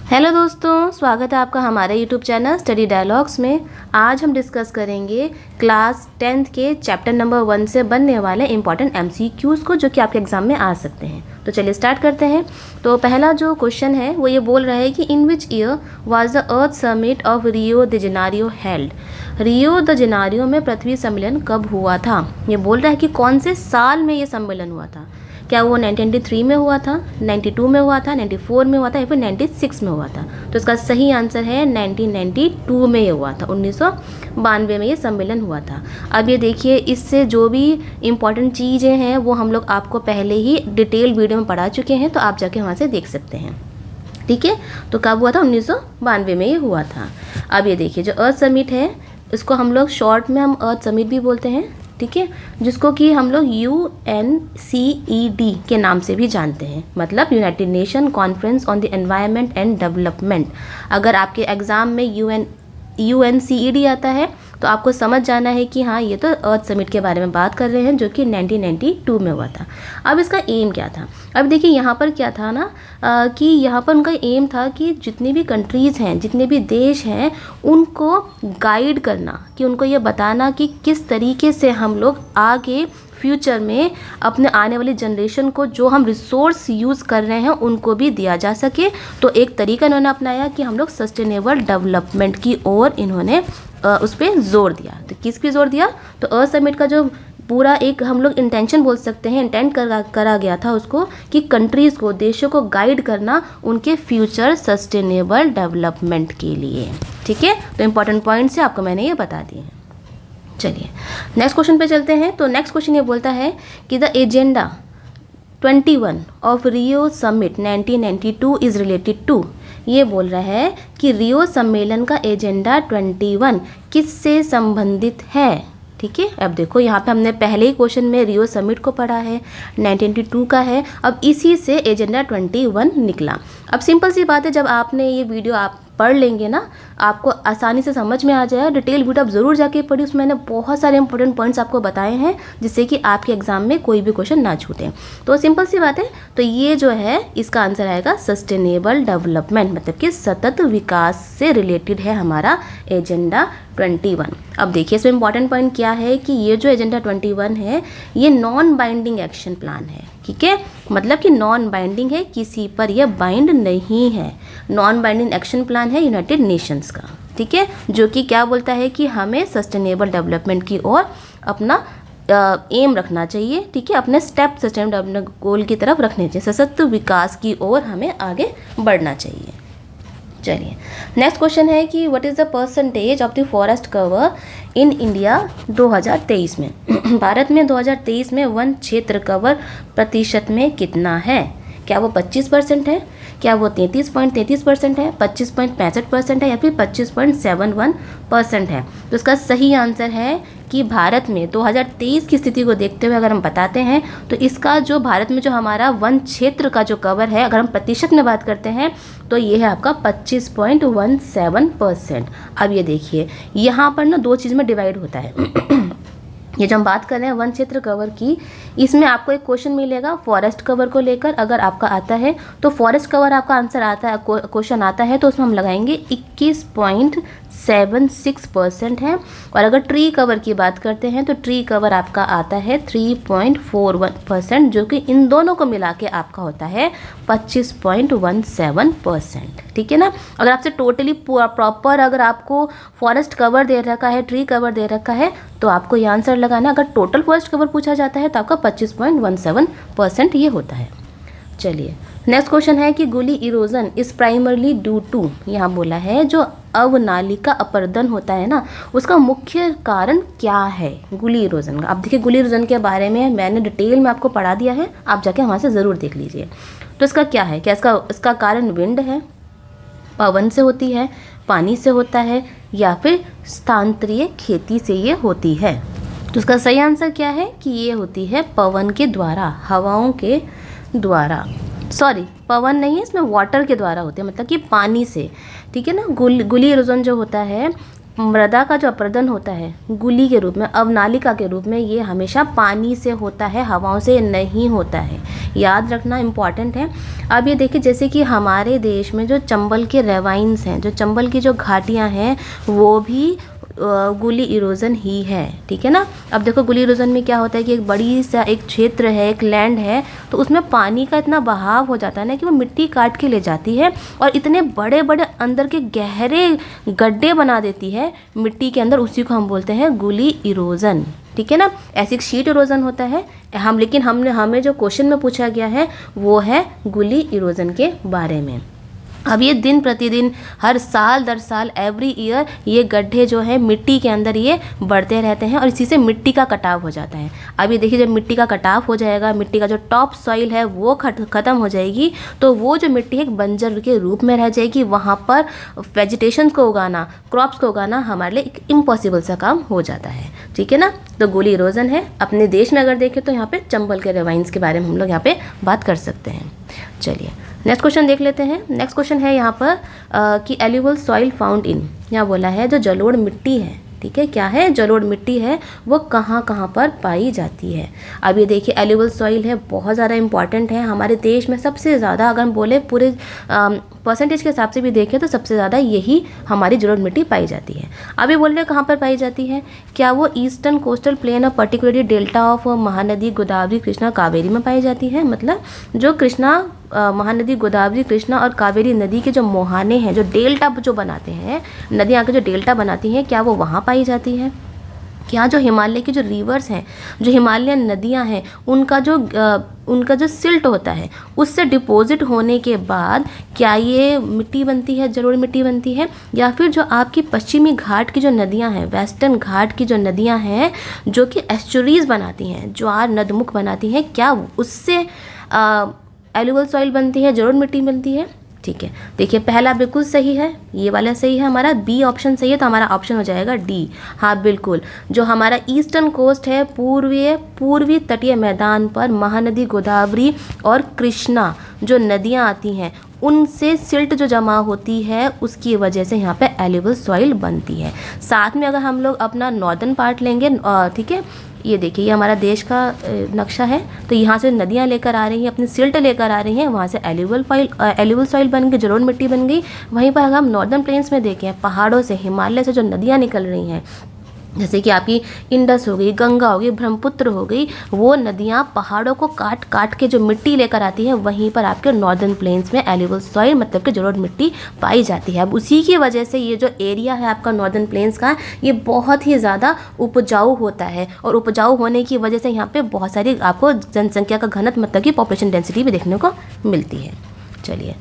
Hello दोस्तों, स्वागत है आपका हमारे यूट्यूब चैनल स्टडी डायलॉग्स में। आज हम डिस्कस करेंगे क्लास 10th के चैप्टर नंबर 1 से बनने वाले इंपॉर्टेंट MCQs को, जो कि आपके एग्जाम में आ सकते हैं। तो चलिए स्टार्ट करते हैं। तो पहला जो क्वेश्चन है वो ये बोल रहा है कि in which year was the earth summit of Rio de Janeiro held. Rio de Janeiro में पृथ्वी सम्मेलन कब हुआ था। ये बोल रहा है कि कौन से साल में ये सम्मेलन हुआ था। क्या वो 1993 में हुआ था, 92 में हुआ था, 94 में हुआ था या फिर 96 में हुआ था। तो इसका सही आंसर है 1992 में ये हुआ था। 1992 में ये सम्मेलन हुआ था। अब ये देखिए, इससे जो भी इम्पॉर्टेंट चीज़ें हैं वो हम लोग आपको पहले ही डिटेल वीडियो में पढ़ा चुके हैं, तो आप जाके वहाँ से देख सकते हैं। ठीक है, तो कब हुआ था? 1992 में ये हुआ था। अब ये देखिए, जो अर्थ समिट है इसको हम लोग शॉर्ट में हम अर्थ समिट भी बोलते हैं। ठीक है, जिसको कि हम लोग UNCED के नाम से भी जानते हैं, मतलब United nation conference on the environment and development. अगर आपके एग्ज़ाम में UNCED आता है तो आपको समझ जाना है कि हाँ, ये तो अर्थ समिट के बारे में बात कर रहे हैं, जो कि 1992 में हुआ था। अब इसका एम क्या था? अब देखिए यहाँ पर क्या था ना, कि यहाँ पर उनका एम था कि जितनी भी कंट्रीज़ हैं, जितने भी देश हैं, उनको गाइड करना, कि उनको ये बताना कि किस तरीके से हम लोग आगे फ्यूचर में अपने आने वाली जनरेशन को जो हम रिसोर्स यूज़ कर रहे हैं उनको भी दिया जा सके। तो एक तरीका इन्होंने अपनाया कि हम लोग सस्टेनेबल डेवलपमेंट की ओर इन्होंने उस पर जोर दिया। तो किस पे जोर दिया? तो अर्थ समिट का जो पूरा एक हम लोग इंटेंशन बोल सकते हैं, इंटेंट करा गया था उसको, कि कंट्रीज़ को, देशों को गाइड करना उनके फ्यूचर सस्टेनेबल डेवलपमेंट के लिए। ठीक है, तो इम्पॉर्टेंट पॉइंट्स से आपको मैंने ये बता दिए हैं। चलिए नेक्स्ट क्वेश्चन पे चलते हैं। तो नेक्स्ट क्वेश्चन ये बोलता है कि the agenda 21 of Rio summit 1992 is related to. ये बोल रहा है कि रियो सम्मेलन का एजेंडा 21 किससे संबंधित है। ठीक है, अब देखो यहाँ पे हमने पहले ही क्वेश्चन में रियो समिट को पढ़ा है, 1992 का है। अब इसी से एजेंडा 21 निकला। अब सिंपल सी बात है, जब आपने ये वीडियो आप पढ़ लेंगे ना, आपको आसानी से समझ में आ जाएगा। डिटेल वीडियो आप ज़रूर जाके पढ़िए, उसमें मैंने बहुत सारे इंपॉर्टेंट पॉइंट्स आपको बताए हैं, जिससे कि आपके एग्जाम में कोई भी क्वेश्चन ना छूटे। तो सिंपल सी बात है, तो ये जो है इसका आंसर आएगा सस्टेनेबल डेवलपमेंट, मतलब कि सतत विकास से रिलेटेड है हमारा एजेंडा 21। अब देखिए इसमें इंपॉर्टेंट पॉइंट क्या है कि ये जो एजेंडा 21 है ये नॉन बाइंडिंग एक्शन प्लान है। ठीक है, मतलब कि नॉन बाइंडिंग है, किसी पर यह बाइंड नहीं है। नॉन बाइंडिंग एक्शन प्लान है यूनाइटेड नेशंस का। ठीक है, जो कि क्या बोलता है कि हमें सस्टेनेबल डेवलपमेंट की ओर अपना एम रखना चाहिए। ठीक है, अपने स्टेप सस्टेनेबल डेवलपमेंट गोल की तरफ रखने चाहिए, सशक्त विकास की ओर हमें आगे बढ़ना चाहिए। चलिए नेक्स्ट क्वेश्चन है कि what is the percentage of the forest cover in India 2023 में। भारत में 2023 में वन क्षेत्र कवर प्रतिशत में कितना है? क्या वो 25% है, क्या वो 33.33% है, 25.65% है, या फिर 25.71% है? तो इसका सही आंसर है कि भारत में 2023 की स्थिति को देखते हुए अगर हम बताते हैं तो इसका जो भारत में जो हमारा वन क्षेत्र का जो कवर है, अगर हम प्रतिशत में बात करते हैं तो ये है आपका 25.17%। अब ये देखिए यहाँ पर ना दो चीज़ में डिवाइड होता है। ये जो हम बात कर रहे हैं वन क्षेत्र कवर की, इसमें आपको एक क्वेश्चन मिलेगा फॉरेस्ट कवर को लेकर। अगर आपका आता है तो फॉरेस्ट कवर आपका आंसर आता है, क्वेश्चन आता है तो उसमें हम लगाएंगे 21.76% है। और अगर ट्री कवर की बात करते हैं तो ट्री कवर आपका आता है 3.41%, जो कि इन दोनों को मिला के आपका होता है 25.17%। ठीक है ना। अगर आपसे टोटली प्रॉपर अगर आपको फॉरेस्ट कवर दे रखा है, ट्री कवर दे रखा है, तो आपको ये आंसर लगाना। अगर टोटल फॉरेस्ट कवर पूछा जाता है तो आपका 25.17% ये होता है। चलिए नेक्स्ट क्वेश्चन है कि gully erosion is primarily due to. यहाँ बोला है जो अवनालिका अपरदन होता है ना, उसका मुख्य कारण क्या है गुली इरोजन का। अब देखिए गुली इरोजन के बारे में मैंने डिटेल में आपको पढ़ा दिया है, आप जाके वहाँ से ज़रूर देख लीजिए। तो इसका क्या है, क्या इसका कारण विंड है, पवन से होती है, पानी से होता है, या फिर स्थानांतरीय खेती से ये होती है। तो इसका सही आंसर क्या है कि ये होती है पवन के द्वारा, हवाओं के द्वारा। सॉरी, पवन नहीं है, इसमें वाटर के द्वारा होते हैं, मतलब कि पानी से। ठीक है ना। गुली इरोजन जो होता है मृदा का जो अपरदन होता है गुली के रूप में, अवनालिका के रूप में, ये हमेशा पानी से होता है, हवाओं से नहीं होता है। याद रखना इम्पॉर्टेंट है। अब ये देखिए, जैसे कि हमारे देश में जो चंबल के रेवाइंस हैं, जो चंबल की जो घाटियाँ हैं, वो भी गुली इरोजन ही है, ठीक है ना। अब देखो गुली इरोजन में क्या होता है कि एक बड़ी सा एक क्षेत्र है, एक लैंड है, तो उसमें पानी का इतना बहाव हो जाता है ना कि वो मिट्टी काट के ले जाती है और इतने बड़े बड़े अंदर के गहरे गड्ढे बना देती है मिट्टी के अंदर, उसी को हम बोलते हैं गुली इरोजन, ठीक है ना। ऐसे एक शीट इरोजन होता है लेकिन हमें जो क्वेश्चन में पूछा गया है वो है गुली इरोजन के बारे में। अब ये दिन प्रतिदिन, हर साल दर साल, एवरी ईयर, ये गड्ढे जो है मिट्टी के अंदर ये बढ़ते रहते हैं और इसी से मिट्टी का कटाव हो जाता है। अब ये देखिए, जब मिट्टी का कटाव हो जाएगा, मिट्टी का जो टॉप सॉइल है वो ख़त्म हो जाएगी, तो वो जो मिट्टी एक बंजर के रूप में रह जाएगी। वहाँ पर वेजिटेशन को उगाना, क्रॉप्स को उगाना हमारे लिए एक इम्पॉसिबल सा काम हो जाता है, ठीक है ना। तो गुली इरोजन है। अपने देश में अगर देखें तो यहाँ पे चंबल के रेवाइंस के बारे में हम लोग यहाँ पे बात कर सकते हैं। चलिए नेक्स्ट क्वेश्चन देख लेते हैं। नेक्स्ट क्वेश्चन है यहाँ पर कि एल्यूवल सॉइल फाउंड इन, यहाँ बोला है जो जलोढ़ मिट्टी है, ठीक है, क्या है, जलोढ़ मिट्टी है, वो कहाँ कहाँ पर पाई जाती है। अब ये देखिए, एल्यूवल सॉइल है, बहुत ज़्यादा इंपॉर्टेंट है हमारे देश में। सबसे ज़्यादा अगर हम बोले पूरे परसेंटेज के हिसाब से भी देखें तो सबसे ज़्यादा यही हमारी जलोढ़ मिट्टी पाई जाती है। अभी बोल रहे कहाँ पर पाई जाती है, क्या वो ईस्टर्न कोस्टल प्लेन और particularly delta of Mahanadi Godavari Krishna Kaveri में पाई जाती है। मतलब जो कृष्णा महानदी गोदावरी कृष्णा और कावेरी नदी के जो मुहाने हैं, जो डेल्टा जो बनाते हैं, नदियाँ के जो डेल्टा बनाती हैं, क्या वो वहाँ पाई जाती है। क्या जो हिमालय की जो रिवर्स हैं, जो हिमालयन नदियाँ हैं, उनका जो सिल्ट होता है उससे डिपॉजिट होने के बाद क्या ये मिट्टी बनती है, जलोढ़ मिट्टी बनती है, या फिर जो आपकी पश्चिमी घाट की जो नदियाँ हैं, वेस्टर्न घाट की जो नदियाँ हैं, जो कि एस्चुरीज बनाती हैं, ज्वार नदमुख बनाती हैं, क्या उससे एल्यूवल सॉइल बनती है, जलोढ़ मिट्टी बनती है। ठीक है, देखिए पहला बिल्कुल सही है, ये वाला सही है, हमारा बी ऑप्शन सही है, तो हमारा ऑप्शन हो जाएगा डी। हाँ बिल्कुल, जो हमारा ईस्टर्न कोस्ट है, पूर्वी तटीय मैदान पर महानदी गोदावरी और कृष्णा जो नदियाँ आती हैं, उनसे सिल्ट जो जमा होती है उसकी वजह से यहाँ पे एल्यूवल सॉइल बनती है। साथ में अगर हम लोग अपना नॉर्दर्न पार्ट लेंगे, ठीक है, ये देखिए ये हमारा देश का नक्शा है, तो यहाँ से नदियाँ लेकर आ रही हैं, अपनी सिल्ट लेकर आ रही हैं, वहाँ से एल्यूवल सॉइल बन गई, जलोढ़ मिट्टी बन गई। वहीं पर अगर हम नॉर्दर्न प्लेन्स में देखें, पहाड़ों से, हिमालय से जो नदियाँ निकल रही हैं, जैसे कि आपकी इंडस हो गई, गंगा हो गई, ब्रह्मपुत्र हो गई, वो नदियाँ पहाड़ों को काट काट के जो मिट्टी लेकर आती है, वहीं पर आपके नॉर्दर्न प्लेन्स में एल्यूवल सॉइल मतलब कि जलोढ़ मिट्टी पाई जाती है। अब उसी की वजह से ये जो एरिया है आपका नॉर्दर्न प्लेन्स का, ये बहुत ही ज़्यादा उपजाऊ होता है, और उपजाऊ होने की वजह से यहाँ पे बहुत सारी आपको जनसंख्या का घनत्व मतलब कि पॉपुलेशन डेंसिटी भी देखने को मिलती है। चलिए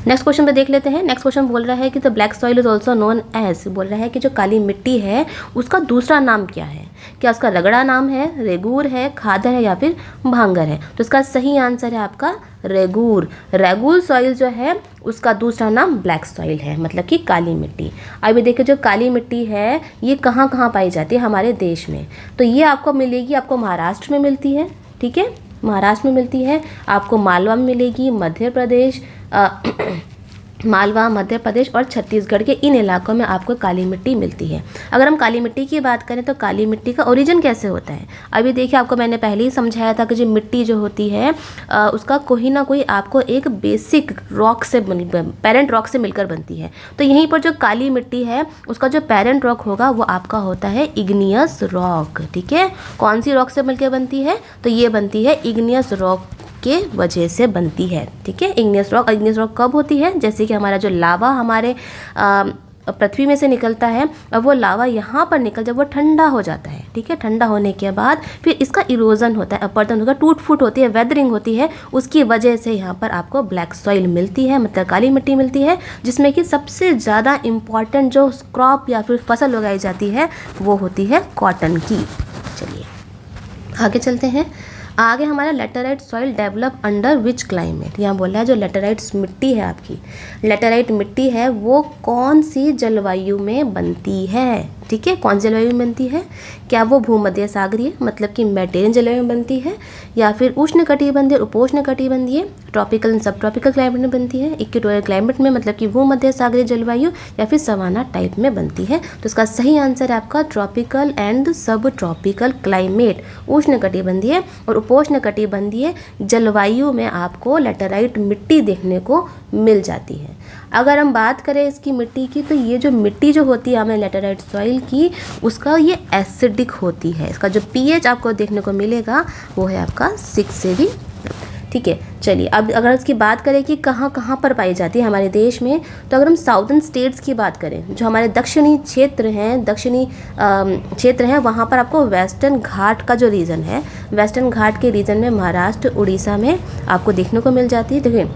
नेक्स्ट क्वेश्चन पे देख लेते हैं। नेक्स्ट क्वेश्चन बोल रहा है कि the black soil is also known as, बोल रहा है कि जो काली मिट्टी है उसका दूसरा नाम क्या है। क्या उसका रगड़ा नाम है, रेगूर है, खादर है, या फिर भांगर है। तो इसका सही आंसर है आपका रेगूर। रेगूर सॉइल जो है उसका दूसरा नाम ब्लैक सॉइल है, मतलब कि काली मिट्टी। अभी देखिए जो काली मिट्टी है ये कहाँ कहाँ पाई जाती है हमारे देश में, तो ये आपको मिलेगी, आपको महाराष्ट्र में मिलती है, ठीक है, महाराष्ट्र में मिलती है, आपको मालवा में मिलेगी, मध्य प्रदेश, मालवा, मध्य प्रदेश और छत्तीसगढ़ के इन इलाकों में आपको काली मिट्टी मिलती है। अगर हम काली मिट्टी की बात करें तो काली मिट्टी का ओरिजिन कैसे होता है, अभी देखिए आपको मैंने पहले ही समझाया था कि जो मिट्टी जो होती है उसका कोई ना कोई आपको एक बेसिक रॉक से, पेरेंट रॉक से मिलकर बनती है। तो यहीं पर जो काली मिट्टी है उसका जो पेरेंट रॉक होगा वो आपका होता है इग्नियस रॉक, ठीक है। कौन सी रॉक से मिलकर बनती है, तो ये बनती है इग्नियस रॉक के वजह से बनती है, ठीक है। इग्नियस रॉक कब होती है, जैसे कि हमारा जो लावा हमारे पृथ्वी में से निकलता है, अब वो लावा यहाँ पर जब वो ठंडा हो जाता है, ठीक है, ठंडा होने के बाद फिर इसका इरोजन होता है, अपरदन होगा, टूट फूट होती है, वेदरिंग होती है, उसकी वजह से यहाँ पर आपको ब्लैक सॉइल मिलती है, मतलब काली मिट्टी मिलती है, जिसमें कि सबसे ज़्यादा इम्पॉर्टेंट जो क्रॉप या फिर फसल उगाई जाती है वो होती है कॉटन की। चलिए आगे चलते हैं। आगे हमारा laterite soil develop under which climate, यहाँ बोला है जो लेटेराइट मिट्टी है आपकी, लेटेराइट मिट्टी है वो कौन सी जलवायु में बनती है, ठीक है, कौन सी जलवायु में बनती है? क्या वो भूमध्य सागरीय मतलब कि मेडिटेरियन जलवायु में बनती है, या फिर उष्ण कटिबंधीय उपोष्ण कटिबंधीय ट्रॉपिकल एंड सब ट्रॉपिकल क्लाइमेट में बनती है, इक्वेटोरियल क्लाइमेट में मतलब कि भूमध्य सागरीय जलवायु, या फिर सवाना टाइप में बनती है? तो इसका सही आंसर है आपका ट्रॉपिकल एंड सब ट्रॉपिकल क्लाइमेट, उष्ण कटिबंधीय और उपोष्ण कटिबंधीय जलवायु में आपको लेटराइट मिट्टी देखने को मिल जाती है। अगर हम बात करें इसकी मिट्टी की, तो ये जो मिट्टी जो होती है हमें लेटराइट सॉइल की, उसका ये एसिडिक होती है। इसका जो पीएच आपको देखने को मिलेगा वो है आपका 6 से भी। ठीक है, चलिए अब अगर इसकी बात करें कि कहाँ कहाँ पर पाई जाती है हमारे देश में, तो अगर हम साउदर्न स्टेट्स की बात करें, जो हमारे दक्षिणी क्षेत्र हैं, वहाँ पर आपको वेस्टर्न घाट का जो रीजन है, वेस्टर्न घाट के रीजन में महाराष्ट्र, उड़ीसा में आपको देखने को मिल जाती है। देखिए,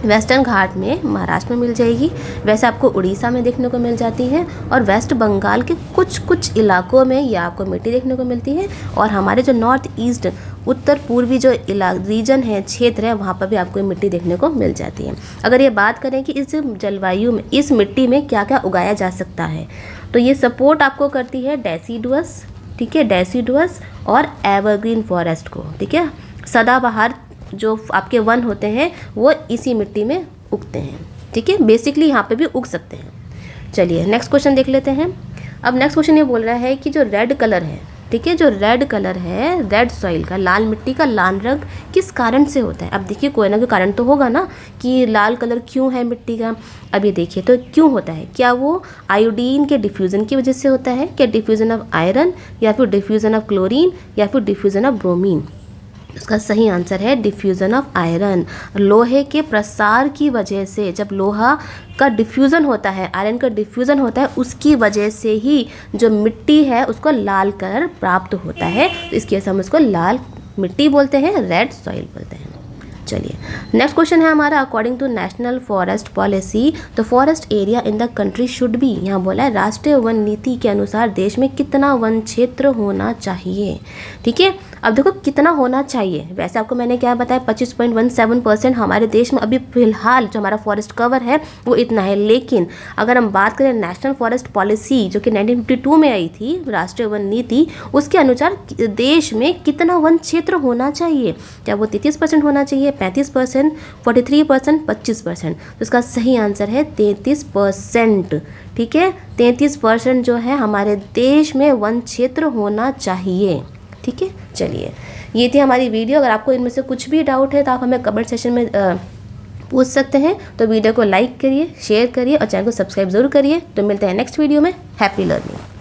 वेस्टर्न घाट में महाराष्ट्र में मिल जाएगी, वैसे आपको उड़ीसा में देखने को मिल जाती है, और वेस्ट बंगाल के कुछ इलाकों में ये आपको मिट्टी देखने को मिलती है, और हमारे जो नॉर्थ ईस्ट उत्तर पूर्वी जो रीजन है, क्षेत्र है, वहाँ पर भी आपको मिट्टी देखने को मिल जाती है। अगर ये बात करें कि इस जलवायु में, इस मिट्टी में क्या क्या उगाया जा सकता है, तो ये सपोर्ट आपको करती है डेसिडुअस, ठीक है, डेसिडुअस और एवरग्रीन फॉरेस्ट को, ठीक है। सदाबहार जो आपके वन होते हैं वो इसी मिट्टी में उगते हैं, ठीक है, बेसिकली यहाँ पे भी उग सकते हैं। चलिए नेक्स्ट क्वेश्चन देख लेते हैं। अब नेक्स्ट क्वेश्चन ये बोल रहा है कि जो रेड कलर है, ठीक है, जो रेड कलर है, रेड सॉइल का, लाल मिट्टी का लाल रंग किस कारण से होता है? अब देखिए, कोई ना कोई कारण तो होगा ना कि लाल कलर क्यों है मिट्टी का। अब ये देखिए तो क्यों होता है, क्या वो आयोडीन के डिफ्यूज़न की वजह से होता है, क्या डिफ्यूज़न ऑफ आयरन, या फिर डिफ्यूज़न ऑफ क्लोरीन, या फिर डिफ्यूज़न ऑफ ब्रोमीन? इसका सही आंसर है डिफ्यूज़न ऑफ आयरन। लोहे के प्रसार की वजह से, जब लोहा का डिफ्यूज़न होता है, आयरन का डिफ्यूज़न होता है, उसकी वजह से ही जो मिट्टी है उसको लाल कलर प्राप्त होता है। तो इसकी वजह से हम उसको लाल मिट्टी बोलते हैं, रेड सॉइल बोलते हैं। चलिए नेक्स्ट क्वेश्चन है हमारा, according to national forest policy the forest area in the country should be, यहाँ बोला है राष्ट्रीय वन नीति के अनुसार देश में कितना वन क्षेत्र होना चाहिए। ठीक है, अब देखो कितना होना चाहिए, वैसे आपको मैंने क्या बताया 25.17% हमारे देश में अभी फिलहाल जो हमारा फॉरेस्ट कवर है वो इतना है। लेकिन अगर हम बात करें नेशनल फॉरेस्ट पॉलिसी जो कि 1952 में आई थी, राष्ट्रीय वन नीति, उसके अनुसार देश में कितना वन क्षेत्र होना चाहिए, क्या वो 33% होना चाहिए, 35%, 43%, 25%? तो इसका सही आंसर है 33%। ठीक है, 33% जो है हमारे देश में वन क्षेत्र होना चाहिए। ठीक है, चलिए ये थी हमारी वीडियो। अगर आपको इनमें से कुछ भी डाउट है तो आप हमें कमेंट सेशन में पूछ सकते हैं। तो वीडियो को लाइक करिए, शेयर करिए और चैनल को सब्सक्राइब ज़रूर करिए। तो मिलते हैं नेक्स्ट वीडियो में। Happy learning.